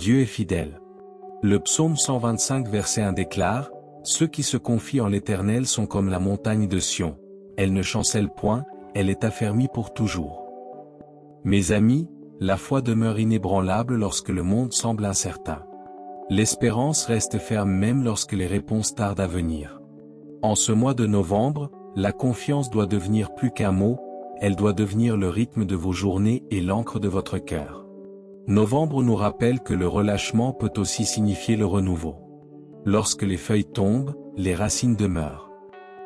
Dieu est fidèle. Le psaume 125 verset 1 déclare, « Ceux qui se confient en l'Éternel sont comme la montagne de Sion. Elle ne chancelle point, elle est affermie pour toujours. » Mes amis, la foi demeure inébranlable lorsque le monde semble incertain. L'espérance reste ferme même lorsque les réponses tardent à venir. En ce mois de novembre, la confiance doit devenir plus qu'un mot, elle doit devenir le rythme de vos journées et l'encre de votre cœur. Novembre nous rappelle que le relâchement peut aussi signifier le renouveau. Lorsque les feuilles tombent, les racines demeurent.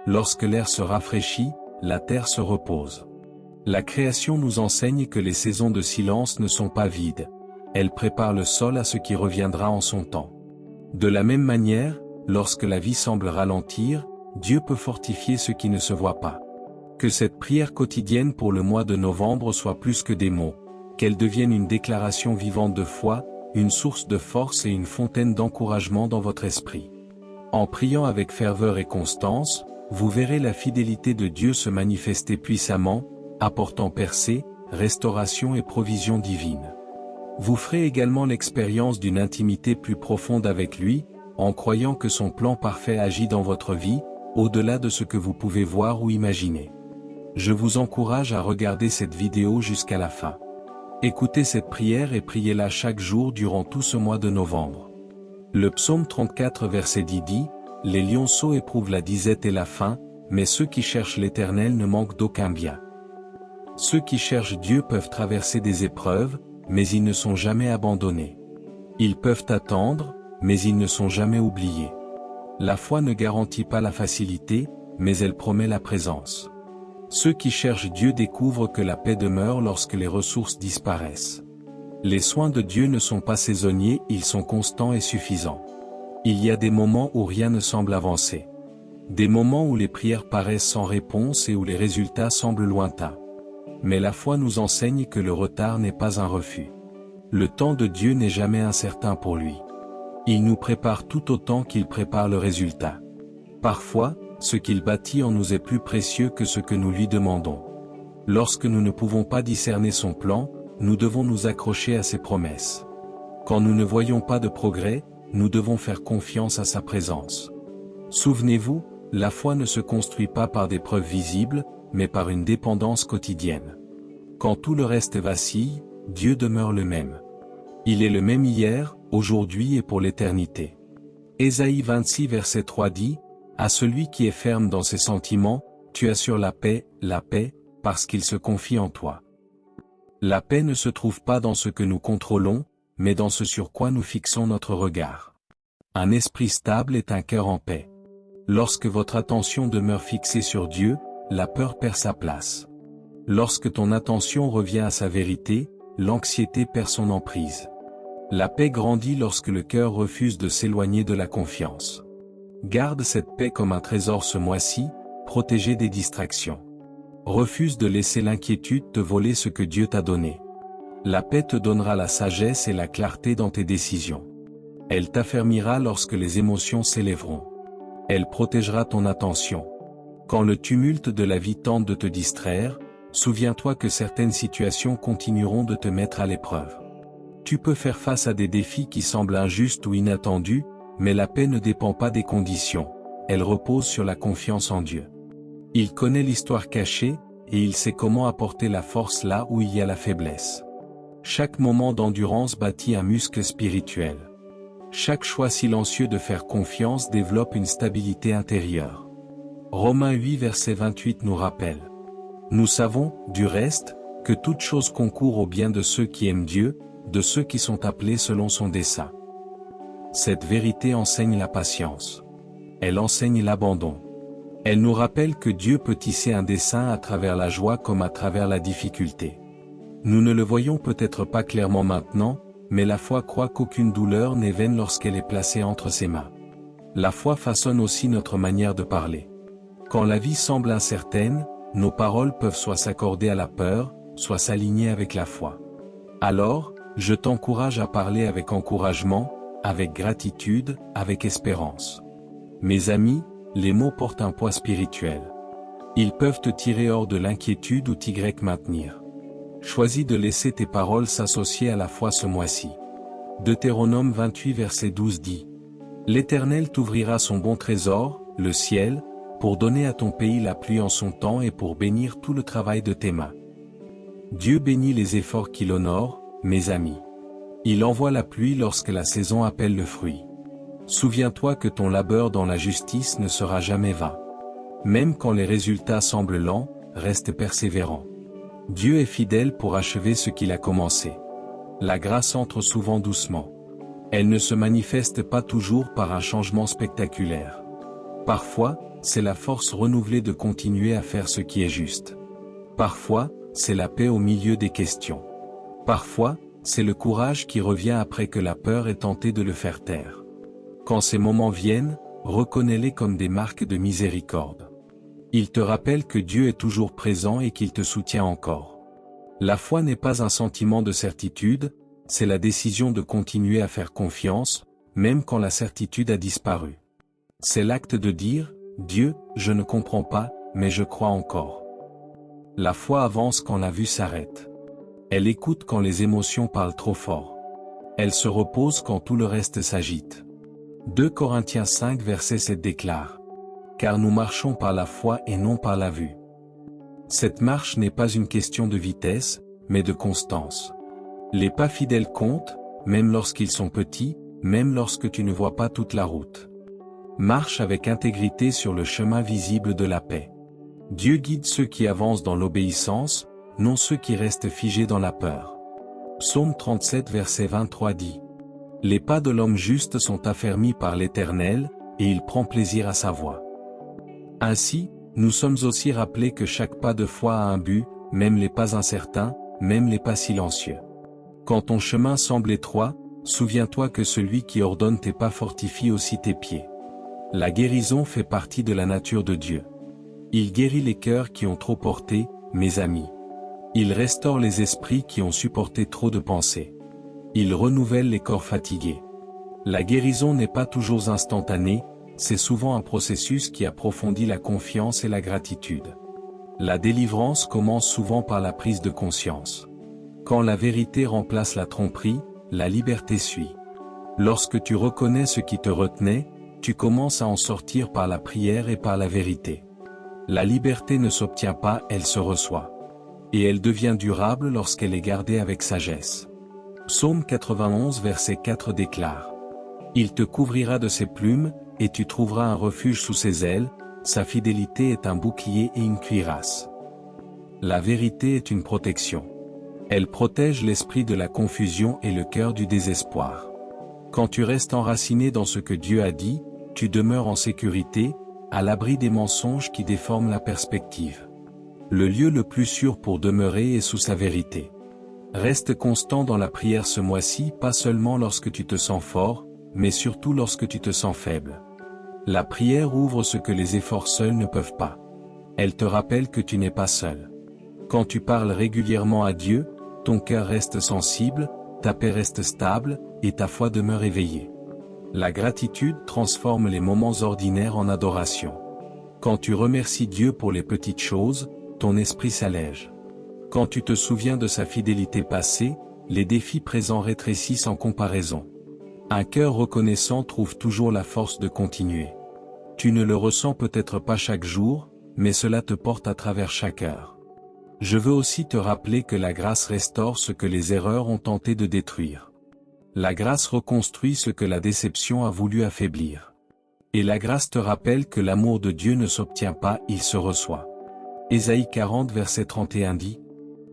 Lorsque l'air se rafraîchit, la terre se repose. La création nous enseigne que les saisons de silence ne sont pas vides. Elles préparent le sol à ce qui reviendra en son temps. De la même manière, lorsque la vie semble ralentir, Dieu peut fortifier ce qui ne se voit pas. Que cette prière quotidienne pour le mois de novembre soit plus que des mots, qu'elle devienne une déclaration vivante de foi, une source de force et une fontaine d'encouragement dans votre esprit. En priant avec ferveur et constance, vous verrez la fidélité de Dieu se manifester puissamment, apportant percée, restauration et provision divine. Vous ferez également l'expérience d'une intimité plus profonde avec lui, en croyant que son plan parfait agit dans votre vie, au-delà de ce que vous pouvez voir ou imaginer. Je vous encourage à regarder cette vidéo jusqu'à la fin. Écoutez cette prière et priez-la chaque jour durant tout ce mois de novembre. Le psaume 34 verset 10 dit, « Les lionceaux éprouvent la disette et la faim, mais ceux qui cherchent l'Éternel ne manquent d'aucun bien. » Ceux qui cherchent Dieu peuvent traverser des épreuves, mais ils ne sont jamais abandonnés. Ils peuvent attendre, mais ils ne sont jamais oubliés. La foi ne garantit pas la facilité, mais elle promet la présence. Ceux qui cherchent Dieu découvrent que la paix demeure lorsque les ressources disparaissent. Les soins de Dieu ne sont pas saisonniers, ils sont constants et suffisants. Il y a des moments où rien ne semble avancer. Des moments où les prières paraissent sans réponse et où les résultats semblent lointains. Mais la foi nous enseigne que le retard n'est pas un refus. Le temps de Dieu n'est jamais incertain pour lui. Il nous prépare tout autant qu'il prépare le résultat. Parfois, ce qu'il bâtit en nous est plus précieux que ce que nous lui demandons. Lorsque nous ne pouvons pas discerner son plan, nous devons nous accrocher à ses promesses. Quand nous ne voyons pas de progrès, nous devons faire confiance à sa présence. Souvenez-vous, la foi ne se construit pas par des preuves visibles, mais par une dépendance quotidienne. Quand tout le reste vacille, Dieu demeure le même. Il est le même hier, aujourd'hui et pour l'éternité. Ésaïe 26 verset 3 dit, « À celui qui est ferme dans ses sentiments, tu assures la paix, parce qu'il se confie en toi. » La paix ne se trouve pas dans ce que nous contrôlons, mais dans ce sur quoi nous fixons notre regard. Un esprit stable est un cœur en paix. Lorsque votre attention demeure fixée sur Dieu, la peur perd sa place. Lorsque ton attention revient à sa vérité, l'anxiété perd son emprise. La paix grandit lorsque le cœur refuse de s'éloigner de la confiance. Garde cette paix comme un trésor ce mois-ci, protégé des distractions. Refuse de laisser l'inquiétude te voler ce que Dieu t'a donné. La paix te donnera la sagesse et la clarté dans tes décisions. Elle t'affermira lorsque les émotions s'élèveront. Elle protégera ton attention. Quand le tumulte de la vie tente de te distraire, souviens-toi que certaines situations continueront de te mettre à l'épreuve. Tu peux faire face à des défis qui semblent injustes ou inattendus, mais la paix ne dépend pas des conditions, elle repose sur la confiance en Dieu. Il connaît l'histoire cachée, et il sait comment apporter la force là où il y a la faiblesse. Chaque moment d'endurance bâtit un muscle spirituel. Chaque choix silencieux de faire confiance développe une stabilité intérieure. Romains 8 verset 28 nous rappelle. Nous savons, du reste, que toute chose concourt au bien de ceux qui aiment Dieu, de ceux qui sont appelés selon son dessein. Cette vérité enseigne la patience. Elle enseigne l'abandon. Elle nous rappelle que Dieu peut tisser un dessein à travers la joie comme à travers la difficulté. Nous ne le voyons peut-être pas clairement maintenant, mais la foi croit qu'aucune douleur n'est vaine lorsqu'elle est placée entre ses mains. La foi façonne aussi notre manière de parler. Quand la vie semble incertaine, nos paroles peuvent soit s'accorder à la peur, soit s'aligner avec la foi. Alors, je t'encourage à parler avec encouragement, avec gratitude, avec espérance. Mes amis, les mots portent un poids spirituel. Ils peuvent te tirer hors de l'inquiétude ou t'y maintenir. Choisis de laisser tes paroles s'associer à la foi ce mois-ci. Deutéronome 28 verset 12 dit: L'Éternel t'ouvrira son bon trésor, le ciel, pour donner à ton pays la pluie en son temps et pour bénir tout le travail de tes mains. Dieu bénit les efforts qu'il honore, mes amis. Il envoie la pluie lorsque la saison appelle le fruit. Souviens-toi que ton labeur dans la justice ne sera jamais vain. Même quand les résultats semblent lents, reste persévérant. Dieu est fidèle pour achever ce qu'il a commencé. La grâce entre souvent doucement. Elle ne se manifeste pas toujours par un changement spectaculaire. Parfois, c'est la force renouvelée de continuer à faire ce qui est juste. Parfois, c'est la paix au milieu des questions. Parfois, c'est le courage qui revient après que la peur ait tenté de le faire taire. Quand ces moments viennent, reconnais-les comme des marques de miséricorde. Ils te rappellent que Dieu est toujours présent et qu'il te soutient encore. La foi n'est pas un sentiment de certitude, c'est la décision de continuer à faire confiance, même quand la certitude a disparu. C'est l'acte de dire, Dieu, je ne comprends pas, mais je crois encore. La foi avance quand la vue s'arrête. Elle écoute quand les émotions parlent trop fort. Elle se repose quand tout le reste s'agite. 2 Corinthiens 5 verset 7 déclare: Car nous marchons par la foi et non par la vue. Cette marche n'est pas une question de vitesse, mais de constance. Les pas fidèles comptent, même lorsqu'ils sont petits, même lorsque tu ne vois pas toute la route. Marche avec intégrité sur le chemin visible de la paix. Dieu guide ceux qui avancent dans l'obéissance, non ceux qui restent figés dans la peur. Psaume 37 verset 23 dit: Les pas de l'homme juste sont affermis par l'Éternel, et il prend plaisir à sa voie. Ainsi, nous sommes aussi rappelés que chaque pas de foi a un but, même les pas incertains, même les pas silencieux. Quand ton chemin semble étroit, souviens-toi que celui qui ordonne tes pas fortifie aussi tes pieds. La guérison fait partie de la nature de Dieu. Il guérit les cœurs qui ont trop porté, mes amis. Il restaure les esprits qui ont supporté trop de pensées. Il renouvelle les corps fatigués. La guérison n'est pas toujours instantanée, c'est souvent un processus qui approfondit la confiance et la gratitude. La délivrance commence souvent par la prise de conscience. Quand la vérité remplace la tromperie, la liberté suit. Lorsque tu reconnais ce qui te retenait, tu commences à en sortir par la prière et par la vérité. La liberté ne s'obtient pas, elle se reçoit. Et elle devient durable lorsqu'elle est gardée avec sagesse. Psaume 91 verset 4 déclare: Il te couvrira de ses plumes, et tu trouveras un refuge sous ses ailes, sa fidélité est un bouclier et une cuirasse. La vérité est une protection. Elle protège l'esprit de la confusion et le cœur du désespoir. Quand tu restes enraciné dans ce que Dieu a dit, tu demeures en sécurité, à l'abri des mensonges qui déforment la perspective. Le lieu le plus sûr pour demeurer est sous sa vérité. Reste constant dans la prière ce mois-ci, pas seulement lorsque tu te sens fort, mais surtout lorsque tu te sens faible. La prière ouvre ce que les efforts seuls ne peuvent pas. Elle te rappelle que tu n'es pas seul. Quand tu parles régulièrement à Dieu, ton cœur reste sensible, ta paix reste stable, et ta foi demeure éveillée. La gratitude transforme les moments ordinaires en adoration. Quand tu remercies Dieu pour les petites choses, ton esprit s'allège. Quand tu te souviens de sa fidélité passée, les défis présents rétrécissent en comparaison. Un cœur reconnaissant trouve toujours la force de continuer. Tu ne le ressens peut-être pas chaque jour, mais cela te porte à travers chaque heure. Je veux aussi te rappeler que la grâce restaure ce que les erreurs ont tenté de détruire. La grâce reconstruit ce que la déception a voulu affaiblir. Et la grâce te rappelle que l'amour de Dieu ne s'obtient pas, il se reçoit. Ésaïe 40 verset 31 dit: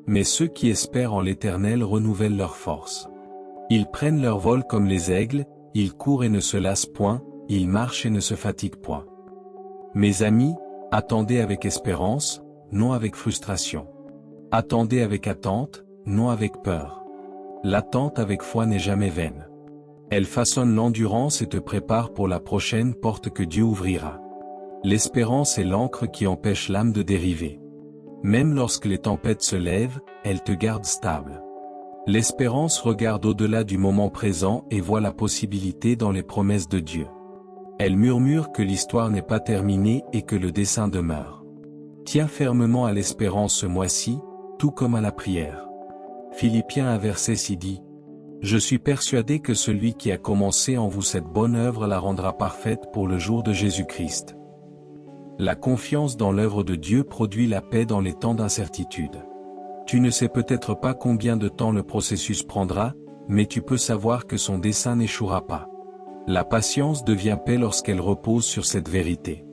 Mais ceux qui espèrent en l'Éternel renouvellent leur force. Ils prennent leur vol comme les aigles, ils courent et ne se lassent point, ils marchent et ne se fatiguent point. Mes amis, attendez avec espérance, non avec frustration. Attendez avec attente, non avec peur. L'attente avec foi n'est jamais vaine. Elle façonne l'endurance et te prépare pour la prochaine porte que Dieu ouvrira. L'espérance est l'ancre qui empêche l'âme de dériver. Même lorsque les tempêtes se lèvent, elle te garde stable. L'espérance regarde au-delà du moment présent et voit la possibilité dans les promesses de Dieu. Elle murmure que l'histoire n'est pas terminée et que le dessein demeure. Tiens fermement à l'espérance ce mois-ci, tout comme à la prière. Philippiens 1 verset 6 dit: Je suis persuadé que celui qui a commencé en vous cette bonne œuvre la rendra parfaite pour le jour de Jésus-Christ. La confiance dans l'œuvre de Dieu produit la paix dans les temps d'incertitude. Tu ne sais peut-être pas combien de temps le processus prendra, mais tu peux savoir que son dessein n'échouera pas. La patience devient paix lorsqu'elle repose sur cette vérité.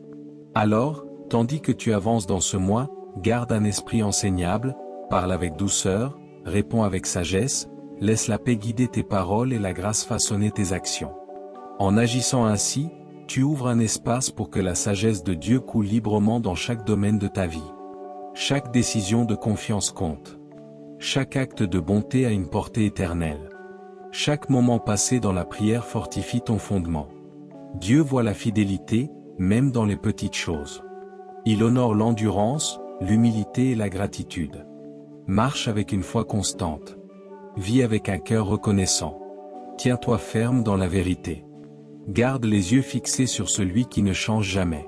Alors, tandis que tu avances dans ce mois, garde un esprit enseignable, parle avec douceur, réponds avec sagesse, laisse la paix guider tes paroles et la grâce façonner tes actions. En agissant ainsi, tu ouvres un espace pour que la sagesse de Dieu coule librement dans chaque domaine de ta vie. Chaque décision de confiance compte. Chaque acte de bonté a une portée éternelle. Chaque moment passé dans la prière fortifie ton fondement. Dieu voit la fidélité, même dans les petites choses. Il honore l'endurance, l'humilité et la gratitude. Marche avec une foi constante. Vis avec un cœur reconnaissant. Tiens-toi ferme dans la vérité. Garde les yeux fixés sur celui qui ne change jamais.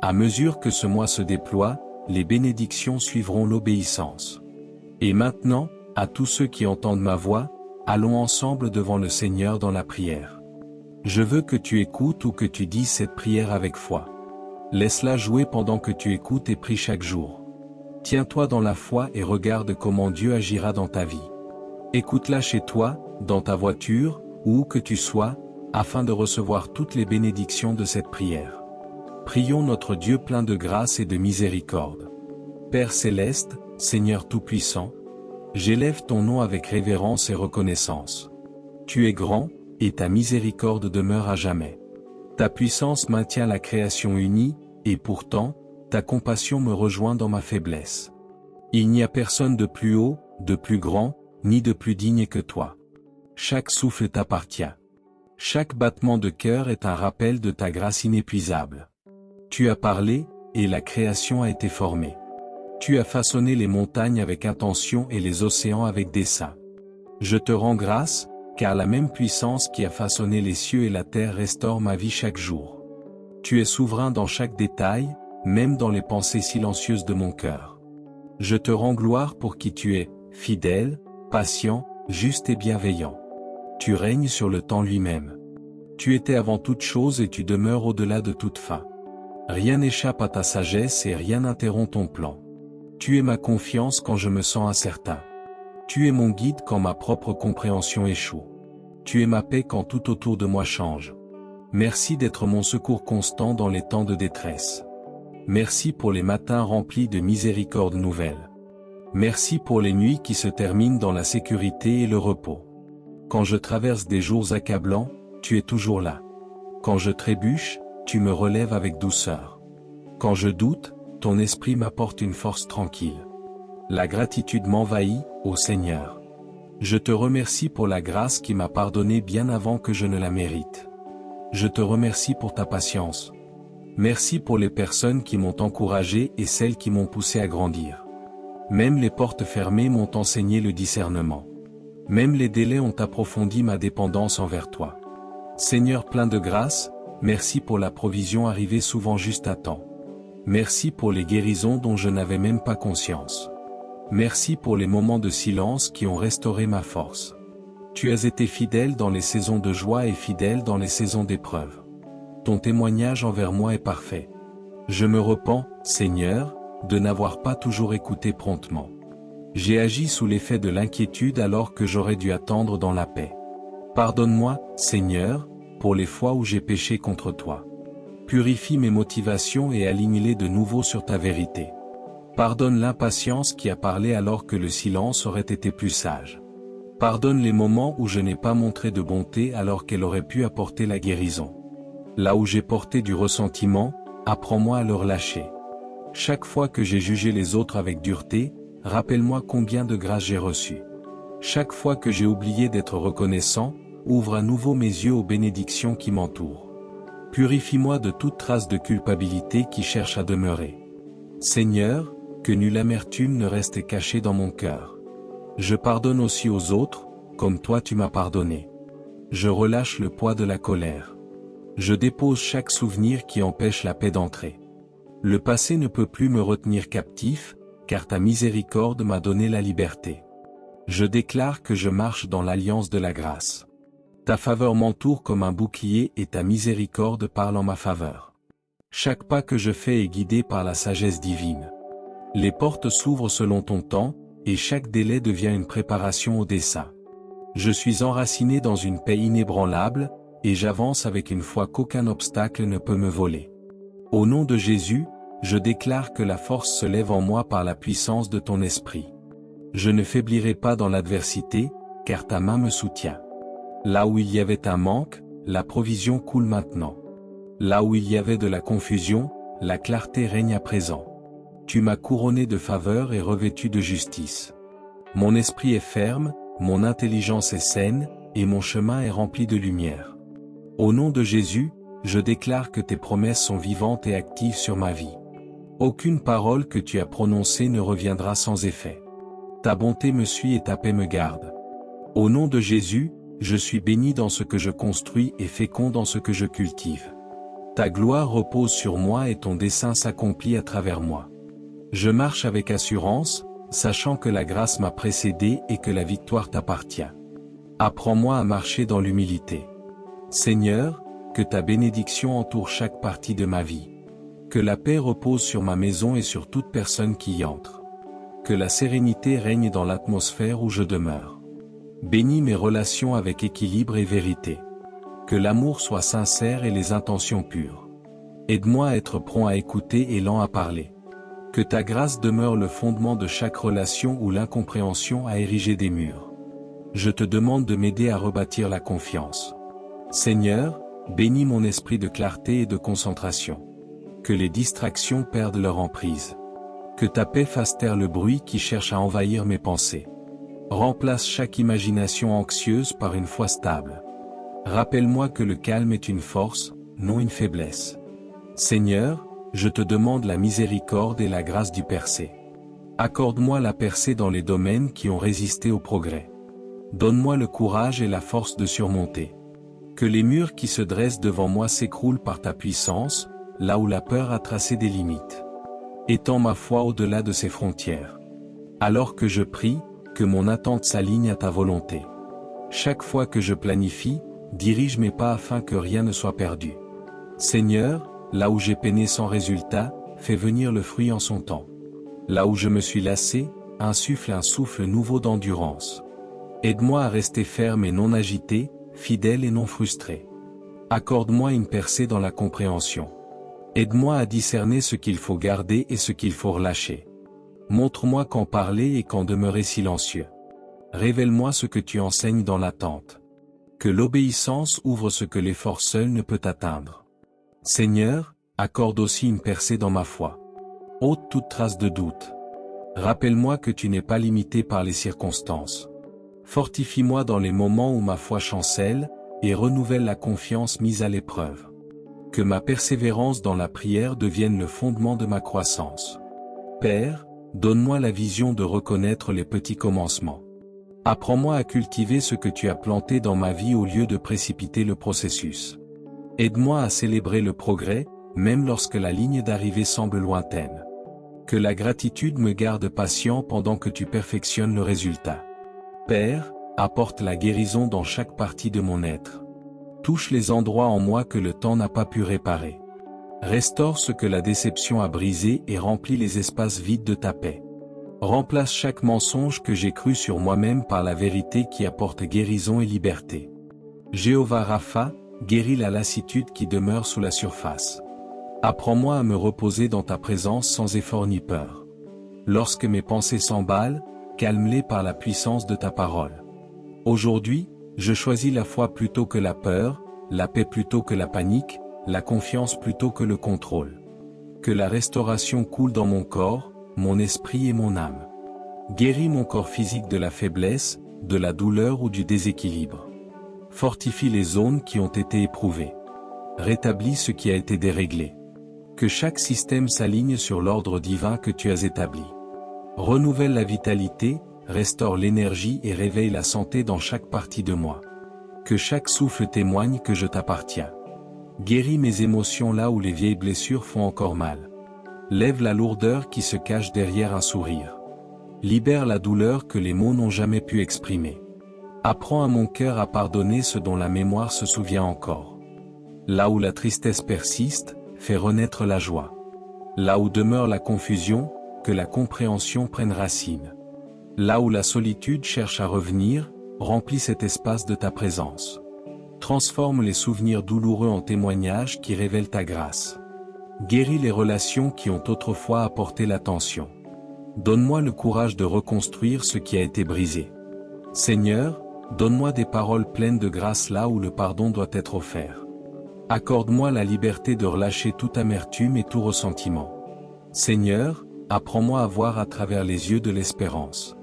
À mesure que ce mois se déploie, les bénédictions suivront l'obéissance. Et maintenant, à tous ceux qui entendent ma voix, allons ensemble devant le Seigneur dans la prière. Je veux que tu écoutes ou que tu dises cette prière avec foi. Laisse-la jouer pendant que tu écoutes et pries chaque jour. Tiens-toi dans la foi et regarde comment Dieu agira dans ta vie. Écoute-la chez toi, dans ta voiture, ou où que tu sois, afin de recevoir toutes les bénédictions de cette prière. Prions notre Dieu plein de grâce et de miséricorde. Père céleste, Seigneur Tout-Puissant, j'élève ton nom avec révérence et reconnaissance. Tu es grand, et ta miséricorde demeure à jamais. Ta puissance maintient la création unie, et pourtant, ta compassion me rejoint dans ma faiblesse. Il n'y a personne de plus haut, de plus grand, ni de plus digne que toi. Chaque souffle t'appartient. Chaque battement de cœur est un rappel de ta grâce inépuisable. Tu as parlé, et la création a été formée. Tu as façonné les montagnes avec intention et les océans avec dessein. Je te rends grâce, car la même puissance qui a façonné les cieux et la terre restaure ma vie chaque jour. Tu es souverain dans chaque détail, même dans les pensées silencieuses de mon cœur. Je te rends gloire pour qui tu es, fidèle, patient, juste et bienveillant. Tu règnes sur le temps lui-même. Tu étais avant toute chose et tu demeures au-delà de toute fin. Rien n'échappe à ta sagesse et rien n'interrompt ton plan. Tu es ma confiance quand je me sens incertain. Tu es mon guide quand ma propre compréhension échoue. Tu es ma paix quand tout autour de moi change. Merci d'être mon secours constant dans les temps de détresse. Merci pour les matins remplis de miséricorde nouvelle. Merci pour les nuits qui se terminent dans la sécurité et le repos. Quand je traverse des jours accablants, tu es toujours là. Quand je trébuche, tu me relèves avec douceur. Quand je doute, ton esprit m'apporte une force tranquille. La gratitude m'envahit, ô Seigneur. Je te remercie pour la grâce qui m'a pardonné bien avant que je ne la mérite. Je te remercie pour ta patience. Merci pour les personnes qui m'ont encouragé et celles qui m'ont poussé à grandir. Même les portes fermées m'ont enseigné le discernement. Même les délais ont approfondi ma dépendance envers toi. Seigneur plein de grâce, merci pour la provision arrivée souvent juste à temps. Merci pour les guérisons dont je n'avais même pas conscience. Merci pour les moments de silence qui ont restauré ma force. Tu as été fidèle dans les saisons de joie et fidèle dans les saisons d'épreuve. Ton témoignage envers moi est parfait. Je me repens, Seigneur, de n'avoir pas toujours écouté promptement. J'ai agi sous l'effet de l'inquiétude alors que j'aurais dû attendre dans la paix. Pardonne-moi, Seigneur, pour les fois où j'ai péché contre toi. Purifie mes motivations et aligne-les de nouveau sur ta vérité. Pardonne l'impatience qui a parlé alors que le silence aurait été plus sage. Pardonne les moments où je n'ai pas montré de bonté alors qu'elle aurait pu apporter la guérison. Là où j'ai porté du ressentiment, apprends-moi à le relâcher. Chaque fois que j'ai jugé les autres avec dureté, rappelle-moi combien de grâce j'ai reçu. Chaque fois que j'ai oublié d'être reconnaissant, ouvre à nouveau mes yeux aux bénédictions qui m'entourent. Purifie-moi de toute trace de culpabilité qui cherche à demeurer. Seigneur, que nulle amertume ne reste cachée dans mon cœur. Je pardonne aussi aux autres, comme toi tu m'as pardonné. Je relâche le poids de la colère. Je dépose chaque souvenir qui empêche la paix d'entrer. Le passé ne peut plus me retenir captif, car ta miséricorde m'a donné la liberté. Je déclare que je marche dans l'alliance de la grâce. Ta faveur m'entoure comme un bouclier et ta miséricorde parle en ma faveur. Chaque pas que je fais est guidé par la sagesse divine. Les portes s'ouvrent selon ton temps, et chaque délai devient une préparation au dessein. Je suis enraciné dans une paix inébranlable, et j'avance avec une foi qu'aucun obstacle ne peut me voler. Au nom de Jésus, je déclare que la force se lève en moi par la puissance de ton esprit. Je ne faiblirai pas dans l'adversité, car ta main me soutient. Là où il y avait un manque, la provision coule maintenant. Là où il y avait de la confusion, la clarté règne à présent. Tu m'as couronné de faveur et revêtu de justice. Mon esprit est ferme, mon intelligence est saine, et mon chemin est rempli de lumière. Au nom de Jésus, je déclare que tes promesses sont vivantes et actives sur ma vie. Aucune parole que tu as prononcée ne reviendra sans effet. Ta bonté me suit et ta paix me garde. Au nom de Jésus, je suis béni dans ce que je construis et fécond dans ce que je cultive. Ta gloire repose sur moi et ton dessein s'accomplit à travers moi. Je marche avec assurance, sachant que la grâce m'a précédé et que la victoire t'appartient. Apprends-moi à marcher dans l'humilité. Seigneur, que ta bénédiction entoure chaque partie de ma vie. Que la paix repose sur ma maison et sur toute personne qui y entre. Que la sérénité règne dans l'atmosphère où je demeure. Bénis mes relations avec équilibre et vérité. Que l'amour soit sincère et les intentions pures. Aide-moi à être prompt à écouter et lent à parler. Que ta grâce demeure le fondement de chaque relation où l'incompréhension a érigé des murs. Je te demande de m'aider à rebâtir la confiance. Seigneur, bénis mon esprit de clarté et de concentration. Que les distractions perdent leur emprise. Que ta paix fasse taire le bruit qui cherche à envahir mes pensées. Remplace chaque imagination anxieuse par une foi stable. Rappelle-moi que le calme est une force, non une faiblesse. Seigneur, je te demande la miséricorde et la grâce du percé. Accorde-moi la percée dans les domaines qui ont résisté au progrès. Donne-moi le courage et la force de surmonter. Que les murs qui se dressent devant moi s'écroulent par ta puissance, là où la peur a tracé des limites. Étends ma foi au-delà de ses frontières. Alors que je prie, que mon attente s'aligne à ta volonté. Chaque fois que je planifie, dirige mes pas afin que rien ne soit perdu. Seigneur, là où j'ai peiné sans résultat, fais venir le fruit en son temps. Là où je me suis lassé, insuffle un souffle nouveau d'endurance. Aide-moi à rester ferme et non agité, fidèle et non frustré. Accorde-moi une percée dans la compréhension. Aide-moi à discerner ce qu'il faut garder et ce qu'il faut relâcher. Montre-moi quand parler et quand demeurer silencieux. Révèle-moi ce que tu enseignes dans l'attente. Que l'obéissance ouvre ce que l'effort seul ne peut atteindre. Seigneur, accorde aussi une percée dans ma foi. Ôte toute trace de doute. Rappelle-moi que tu n'es pas limité par les circonstances. Fortifie-moi dans les moments où ma foi chancelle, et renouvelle la confiance mise à l'épreuve. Que ma persévérance dans la prière devienne le fondement de ma croissance. Père, donne-moi la vision de reconnaître les petits commencements. Apprends-moi à cultiver ce que tu as planté dans ma vie au lieu de précipiter le processus. Aide-moi à célébrer le progrès, même lorsque la ligne d'arrivée semble lointaine. Que la gratitude me garde patient pendant que tu perfectionnes le résultat. Père, apporte la guérison dans chaque partie de mon être. Touche les endroits en moi que le temps n'a pas pu réparer. Restaure ce que la déception a brisé et remplis les espaces vides de ta paix. Remplace chaque mensonge que j'ai cru sur moi-même par la vérité qui apporte guérison et liberté. Jéhovah Rapha, guéris la lassitude qui demeure sous la surface. Apprends-moi à me reposer dans ta présence sans effort ni peur. Lorsque mes pensées s'emballent, calme-les par la puissance de ta parole. Aujourd'hui, je choisis la foi plutôt que la peur, la paix plutôt que la panique, la confiance plutôt que le contrôle. Que la restauration coule dans mon corps, mon esprit et mon âme. Guéris mon corps physique de la faiblesse, de la douleur ou du déséquilibre. Fortifie les zones qui ont été éprouvées. Rétablis ce qui a été déréglé. Que chaque système s'aligne sur l'ordre divin que tu as établi. Renouvelle la vitalité, restaure l'énergie et réveille la santé dans chaque partie de moi. Que chaque souffle témoigne que je t'appartiens. Guéris mes émotions là où les vieilles blessures font encore mal. Lève la lourdeur qui se cache derrière un sourire. Libère la douleur que les mots n'ont jamais pu exprimer. Apprends à mon cœur à pardonner ce dont la mémoire se souvient encore. Là où la tristesse persiste, fais renaître la joie. Là où demeure la confusion, que la compréhension prenne racine. Là où la solitude cherche à revenir, remplis cet espace de ta présence. Transforme les souvenirs douloureux en témoignages qui révèlent ta grâce. Guéris les relations qui ont autrefois apporté la tension. Donne-moi le courage de reconstruire ce qui a été brisé. Seigneur, donne-moi des paroles pleines de grâce là où le pardon doit être offert. Accorde-moi la liberté de relâcher toute amertume et tout ressentiment. Seigneur, apprends-moi à voir à travers les yeux de l'espérance.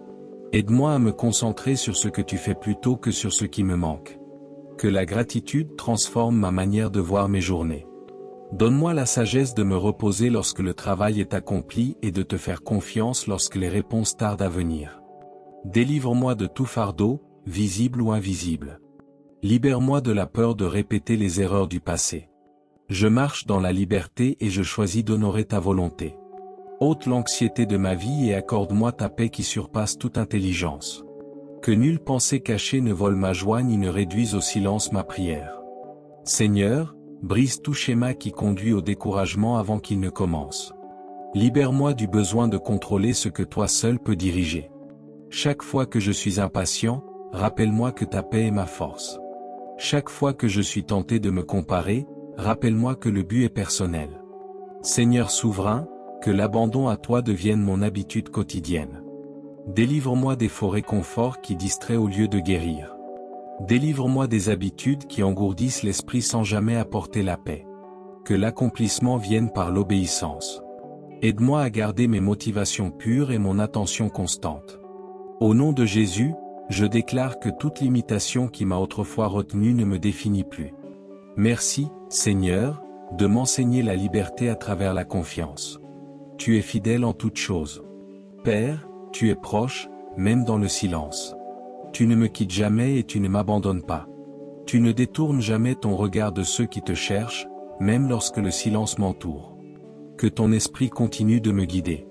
Aide-moi à me concentrer sur ce que tu fais plutôt que sur ce qui me manque. Que la gratitude transforme ma manière de voir mes journées. Donne-moi la sagesse de me reposer lorsque le travail est accompli et de te faire confiance lorsque les réponses tardent à venir. Délivre-moi de tout fardeau, visible ou invisible. Libère-moi de la peur de répéter les erreurs du passé. Je marche dans la liberté et je choisis d'honorer ta volonté. Ôte l'anxiété de ma vie et accorde-moi ta paix qui surpasse toute intelligence. Que nulle pensée cachée ne vole ma joie ni ne réduise au silence ma prière. Seigneur, brise tout schéma qui conduit au découragement avant qu'il ne commence. Libère-moi du besoin de contrôler ce que toi seul peux diriger. Chaque fois que je suis impatient, rappelle-moi que ta paix est ma force. Chaque fois que je suis tenté de me comparer, rappelle-moi que le but est personnel. Seigneur souverain, que l'abandon à toi devienne mon habitude quotidienne. Délivre-moi des faux réconforts qui distraient au lieu de guérir. Délivre-moi des habitudes qui engourdissent l'esprit sans jamais apporter la paix. Que l'accomplissement vienne par l'obéissance. Aide-moi à garder mes motivations pures et mon attention constante. Au nom de Jésus, je déclare que toute limitation qui m'a autrefois retenu ne me définit plus. Merci, Seigneur, de m'enseigner la liberté à travers la confiance. Tu es fidèle en toutes choses. Père, tu es proche, même dans le silence. Tu ne me quittes jamais et tu ne m'abandonnes pas. Tu ne détournes jamais ton regard de ceux qui te cherchent, même lorsque le silence m'entoure. Que ton esprit continue de me guider.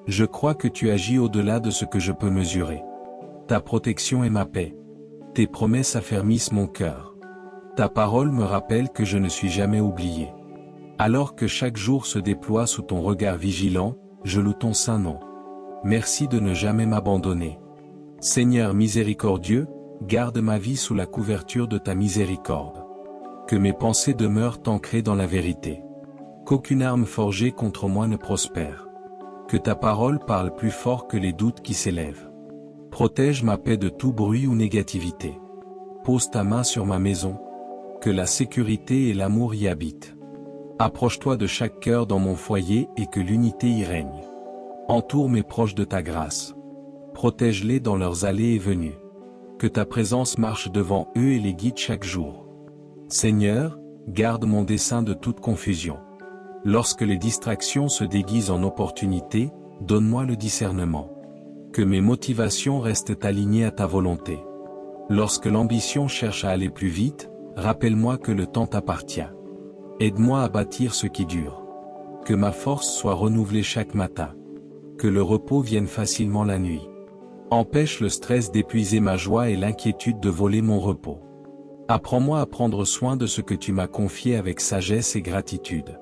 Je crois que tu agis au-delà de ce que je peux mesurer. Ta protection est ma paix. Tes promesses affermissent mon cœur. Ta parole me rappelle que je ne suis jamais oublié. Alors que chaque jour se déploie sous ton regard vigilant, je loue ton saint nom. Merci de ne jamais m'abandonner. Seigneur miséricordieux, garde ma vie sous la couverture de ta miséricorde. Que mes pensées demeurent ancrées dans la vérité. Qu'aucune arme forgée contre moi ne prospère. Que ta parole parle plus fort que les doutes qui s'élèvent. Protège ma paix de tout bruit ou négativité. Pose ta main sur ma maison. Que la sécurité et l'amour y habitent. Approche-toi de chaque cœur dans mon foyer et que l'unité y règne. Entoure mes proches de ta grâce. Protège-les dans leurs allées et venues. Que ta présence marche devant eux et les guide chaque jour. Seigneur, garde mon dessein de toute confusion. Lorsque les distractions se déguisent en opportunités, donne-moi le discernement. Que mes motivations restent alignées à ta volonté. Lorsque l'ambition cherche à aller plus vite, rappelle-moi que le temps t'appartient. Aide-moi à bâtir ce qui dure. Que ma force soit renouvelée chaque matin. Que le repos vienne facilement la nuit. Empêche le stress d'épuiser ma joie et l'inquiétude de voler mon repos. Apprends-moi à prendre soin de ce que tu m'as confié avec sagesse et gratitude.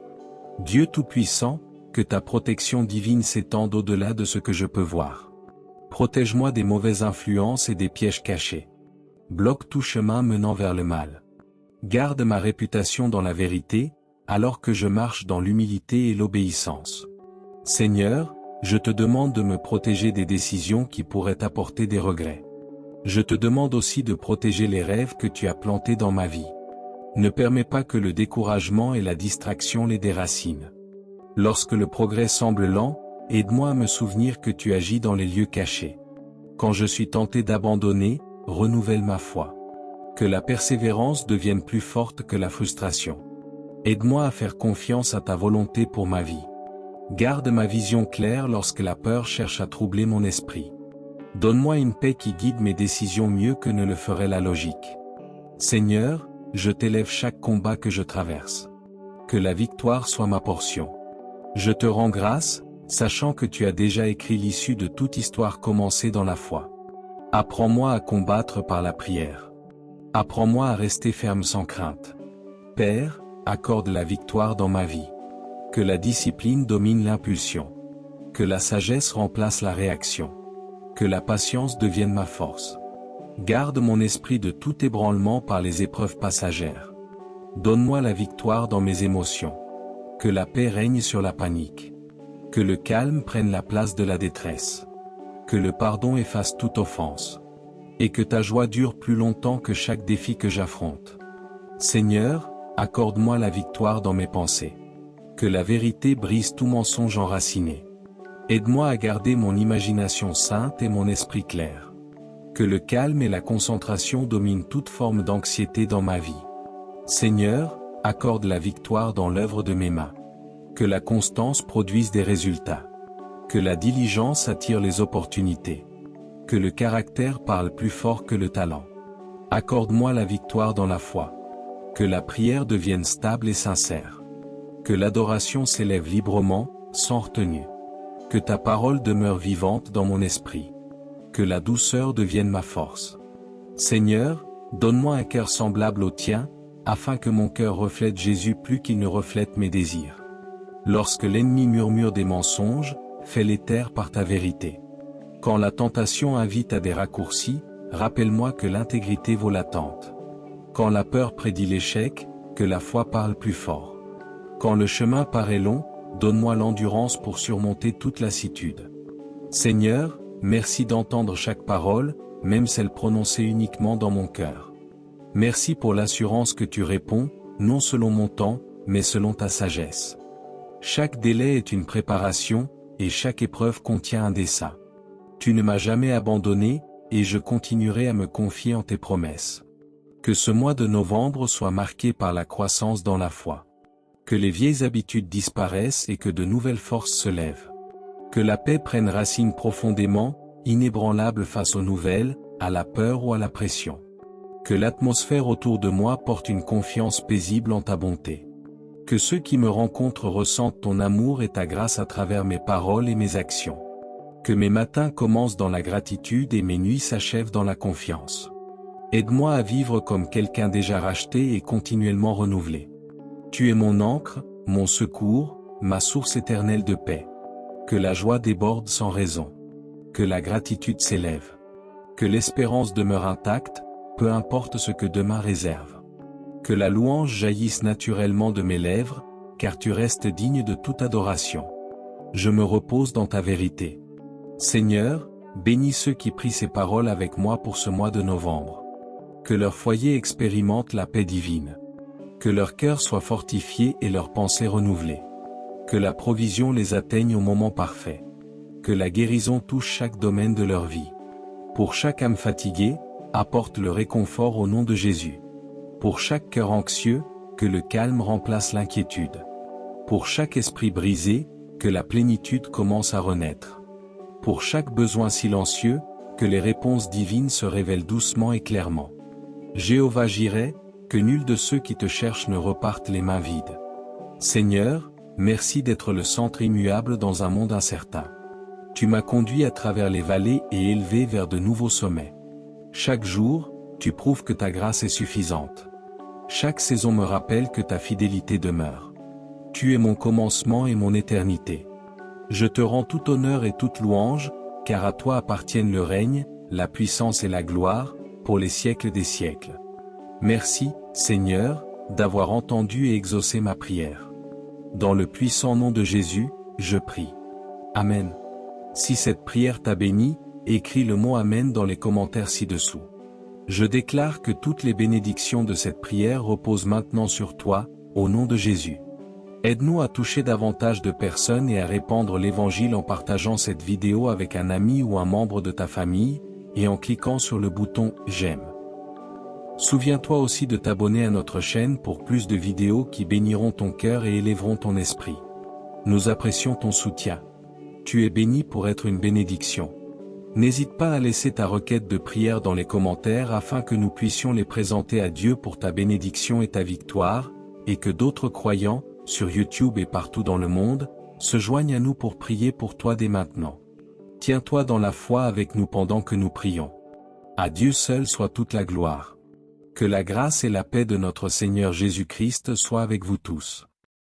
Dieu Tout-Puissant, que ta protection divine s'étende au-delà de ce que je peux voir. Protège-moi des mauvaises influences et des pièges cachés. Bloque tout chemin menant vers le mal. Garde ma réputation dans la vérité, alors que je marche dans l'humilité et l'obéissance. Seigneur, je te demande de me protéger des décisions qui pourraient apporter des regrets. Je te demande aussi de protéger les rêves que tu as plantés dans ma vie. Ne permets pas que le découragement et la distraction les déracinent. Lorsque le progrès semble lent, aide-moi à me souvenir que tu agis dans les lieux cachés. Quand je suis tenté d'abandonner, renouvelle ma foi. Que la persévérance devienne plus forte que la frustration. Aide-moi à faire confiance à ta volonté pour ma vie. Garde ma vision claire lorsque la peur cherche à troubler mon esprit. Donne-moi une paix qui guide mes décisions mieux que ne le ferait la logique. Seigneur, je t'élève chaque combat que je traverse. Que la victoire soit ma portion. Je te rends grâce, sachant que tu as déjà écrit l'issue de toute histoire commencée dans la foi. Apprends-moi à combattre par la prière. Apprends-moi à rester ferme sans crainte. Père, accorde la victoire dans ma vie. Que la discipline domine l'impulsion. Que la sagesse remplace la réaction. Que la patience devienne ma force. Garde mon esprit de tout ébranlement par les épreuves passagères. Donne-moi la victoire dans mes émotions. Que la paix règne sur la panique. Que le calme prenne la place de la détresse. Que le pardon efface toute offense. Et que ta joie dure plus longtemps que chaque défi que j'affronte. Seigneur, accorde-moi la victoire dans mes pensées. Que la vérité brise tout mensonge enraciné. Aide-moi à garder mon imagination sainte et mon esprit clair. Que le calme et la concentration dominent toute forme d'anxiété dans ma vie. Seigneur, accorde la victoire dans l'œuvre de mes mains. Que la constance produise des résultats. Que la diligence attire les opportunités. Que le caractère parle plus fort que le talent. Accorde-moi la victoire dans la foi. Que la prière devienne stable et sincère. Que l'adoration s'élève librement, sans retenue. Que ta parole demeure vivante dans mon esprit. Que la douceur devienne ma force. Seigneur, donne-moi un cœur semblable au tien, afin que mon cœur reflète Jésus plus qu'il ne reflète mes désirs. Lorsque l'ennemi murmure des mensonges, fais-les taire par ta vérité. Quand la tentation invite à des raccourcis, rappelle-moi que l'intégrité vaut l'attente. Quand la peur prédit l'échec, que la foi parle plus fort. Quand le chemin paraît long, donne-moi l'endurance pour surmonter toute lassitude. Seigneur, merci d'entendre chaque parole, même celle prononcée uniquement dans mon cœur. Merci pour l'assurance que tu réponds, non selon mon temps, mais selon ta sagesse. Chaque délai est une préparation, et chaque épreuve contient un dessein. Tu ne m'as jamais abandonné, et je continuerai à me confier en tes promesses. Que ce mois de novembre soit marqué par la croissance dans la foi. Que les vieilles habitudes disparaissent et que de nouvelles forces se lèvent. Que la paix prenne racine profondément, inébranlable face aux nouvelles, à la peur ou à la pression. Que l'atmosphère autour de moi porte une confiance paisible en ta bonté. Que ceux qui me rencontrent ressentent ton amour et ta grâce à travers mes paroles et mes actions. Que mes matins commencent dans la gratitude et mes nuits s'achèvent dans la confiance. Aide-moi à vivre comme quelqu'un déjà racheté et continuellement renouvelé. Tu es mon ancre, mon secours, ma source éternelle de paix. Que la joie déborde sans raison. Que la gratitude s'élève. Que l'espérance demeure intacte, peu importe ce que demain réserve. Que la louange jaillisse naturellement de mes lèvres, car tu restes digne de toute adoration. Je me repose dans ta vérité. Seigneur, bénis ceux qui prient ces paroles avec moi pour ce mois de novembre. Que leur foyer expérimente la paix divine. Que leur cœur soit fortifié et leurs pensées renouvelées. Que la provision les atteigne au moment parfait. Que la guérison touche chaque domaine de leur vie. Pour chaque âme fatiguée, apporte le réconfort au nom de Jésus. Pour chaque cœur anxieux, que le calme remplace l'inquiétude. Pour chaque esprit brisé, que la plénitude commence à renaître. Pour chaque besoin silencieux, que les réponses divines se révèlent doucement et clairement. Jéhovah Jireh, que nul de ceux qui te cherchent ne repartent les mains vides. Seigneur, merci d'être le centre immuable dans un monde incertain. Tu m'as conduit à travers les vallées et élevé vers de nouveaux sommets. Chaque jour, tu prouves que ta grâce est suffisante. Chaque saison me rappelle que ta fidélité demeure. Tu es mon commencement et mon éternité. Je te rends tout honneur et toute louange, car à toi appartiennent le règne, la puissance et la gloire, pour les siècles des siècles. Merci, Seigneur, d'avoir entendu et exaucé ma prière. Dans le puissant nom de Jésus, je prie. Amen. Si cette prière t'a béni, écris le mot Amen dans les commentaires ci-dessous. Je déclare que toutes les bénédictions de cette prière reposent maintenant sur toi, au nom de Jésus. Aide-nous à toucher davantage de personnes et à répandre l'Évangile en partageant cette vidéo avec un ami ou un membre de ta famille, et en cliquant sur le bouton « J'aime ». Souviens-toi aussi de t'abonner à notre chaîne pour plus de vidéos qui béniront ton cœur et élèveront ton esprit. Nous apprécions ton soutien. Tu es béni pour être une bénédiction. N'hésite pas à laisser ta requête de prière dans les commentaires afin que nous puissions les présenter à Dieu pour ta bénédiction et ta victoire, et que d'autres croyants, sur YouTube et partout dans le monde, se joignent à nous pour prier pour toi dès maintenant. Tiens-toi dans la foi avec nous pendant que nous prions. À Dieu seul soit toute la gloire. Que la grâce et la paix de notre Seigneur Jésus-Christ soient avec vous tous.